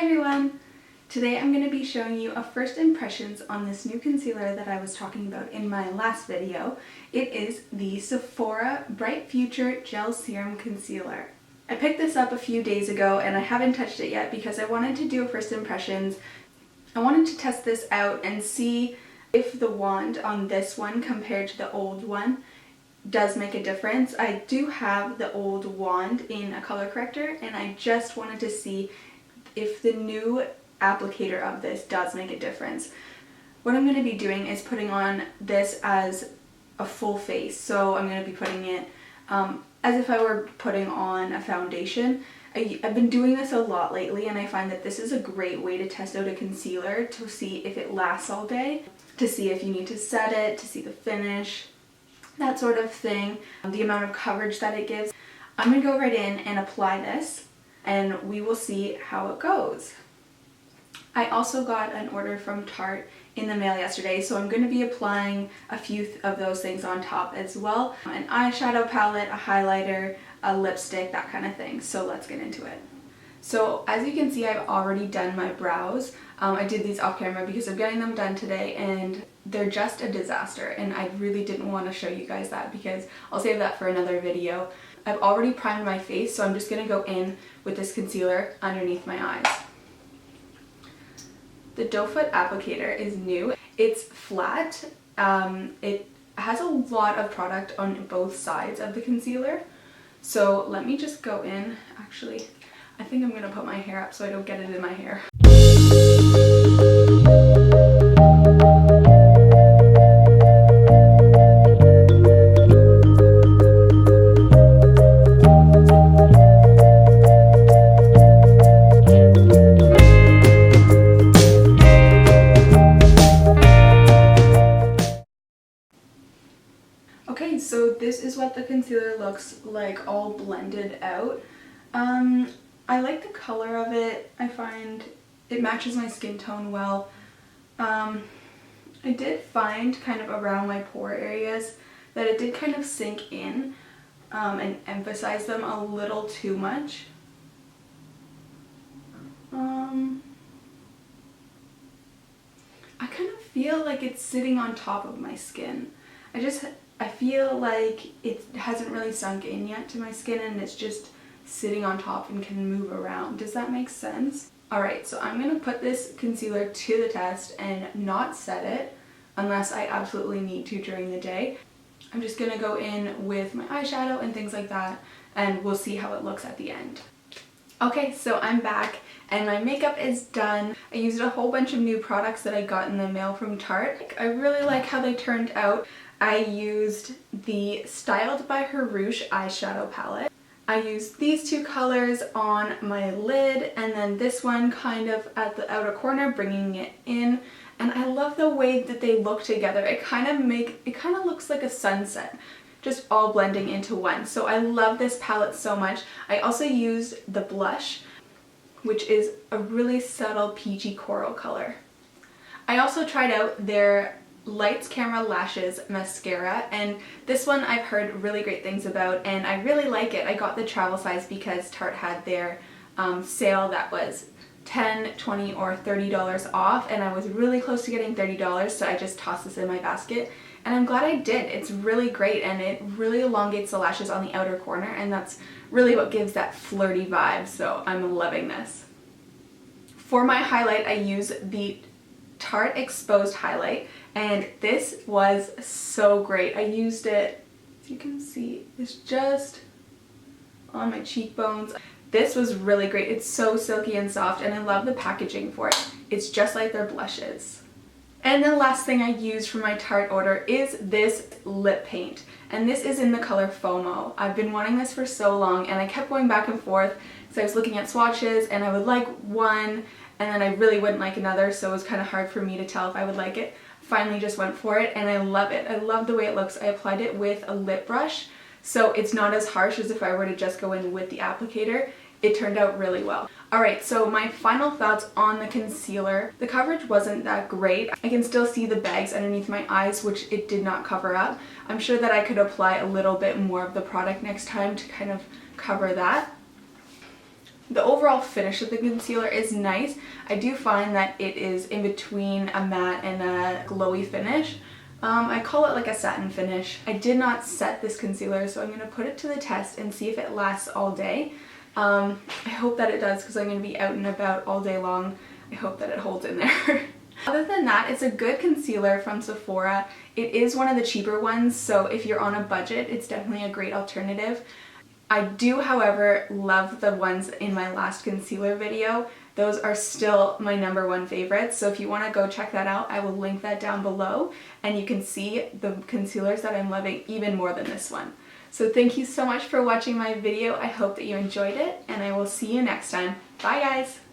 everyone! Today I'm going to be showing you a first impressions on this new concealer that I was talking about in my last video. It is the Sephora Bright Future Gel Serum Concealer. I picked this up a few days ago and I haven't touched it yet because I wanted to do a first impressions. I wanted to test this out and see if the wand on this one compared to the old one does make a difference. I do have the old wand in a color corrector and I just wanted to see if the new applicator of this does make a difference. What I'm going to be doing is putting on this as a full face. So I'm going to be putting it as if I were putting on a foundation. I've been doing this a lot lately and I find that this is a great way to test out a concealer to see if it lasts all day, to see if you need to set it, to see the finish, that sort of thing, the amount of coverage that it gives. I'm going to go right in and apply this and we will see how it goes. I also got an order from Tarte in the mail yesterday, so I'm going to be applying a few of those things on top as well. An eyeshadow palette, a highlighter, a lipstick, that kind of thing. So let's get into it. So as you can see, I've already done my brows. I did these off camera because I'm getting them done today and they're just a disaster, and I really didn't want to show you guys that because I'll save that for another video. I've already primed my face, so I'm just going to go in with this concealer underneath my eyes. The doe foot applicator is new. It's flat. It has a lot of product on both sides of the concealer. So let me just go in. Actually, I think I'm going to put my hair up so I don't get it in my hair. Okay, so this is what the concealer looks like all blended out. I like the color of it. I find it matches my skin tone well. I did find kind of around my pore areas that it did kind of sink in and emphasize them a little too much. I kind of feel like it's sitting on top of my skin. I feel like it hasn't really sunk in yet to my skin and it's just sitting on top and can move around. Does that make sense? Alright, so I'm going to put this concealer to the test and not set it unless I absolutely need to during the day. I'm just going to go in with my eyeshadow and things like that and we'll see how it looks at the end. Okay, so I'm back and my makeup is done. I used a whole bunch of new products that I got in the mail from Tarte. I really like how they turned out. I used the Styled by Her Rouge eyeshadow palette. I used these two colors on my lid and then this one kind of at the outer corner, bringing it in. And I love the way that they look together. It kind of looks like a sunset, just all blending into one. So I love this palette so much. I also used the blush, which is a really subtle peachy coral color. I also tried out their Lights Camera Lashes mascara, and this one I've heard really great things about and I really like it. I got the travel size because Tarte had their sale that was $10, $20 or $30 off, and I was really close to getting $30, so I just tossed this in my basket and I'm glad I did. It's really great and it really elongates the lashes on the outer corner, and that's really what gives that flirty vibe, so I'm loving this. For my highlight I use the Tarte Exposed Highlight, and this was so great. I used it, as you can see, it's just on my cheekbones. This was really great. It's so silky and soft and I love the packaging for it. It's just like their blushes. And the last thing I used for my Tarte order is this lip paint, and this is in the color FOMO. I've been wanting this for so long and I kept going back and forth because I was looking at swatches and I would like one and then I really wouldn't like another, so it was kind of hard for me to tell if I would like it. Finally just went for it and I love it. I love the way it looks. I applied it with a lip brush, so it's not as harsh as if I were to just go in with the applicator. It turned out really well. Alright, so my final thoughts on the concealer. The coverage wasn't that great. I can still see the bags underneath my eyes, which it did not cover up. I'm sure that I could apply a little bit more of the product next time to kind of cover that. The overall finish of the concealer is nice. I do find that it is in between a matte and a glowy finish. I call it like a satin finish. I did not set this concealer, so I'm going to put it to the test and see if it lasts all day. I hope that it does because I'm going to be out and about all day long. I hope that it holds in there. Other than that, it's a good concealer from Sephora. It is one of the cheaper ones, so if you're on a budget, it's definitely a great alternative. I do, however, love the ones in my last concealer video. Those are still my #1 favorites, so if you want to go check that out, I will link that down below, and you can see the concealers that I'm loving even more than this one. So thank you so much for watching my video. I hope that you enjoyed it, and I will see you next time. Bye guys!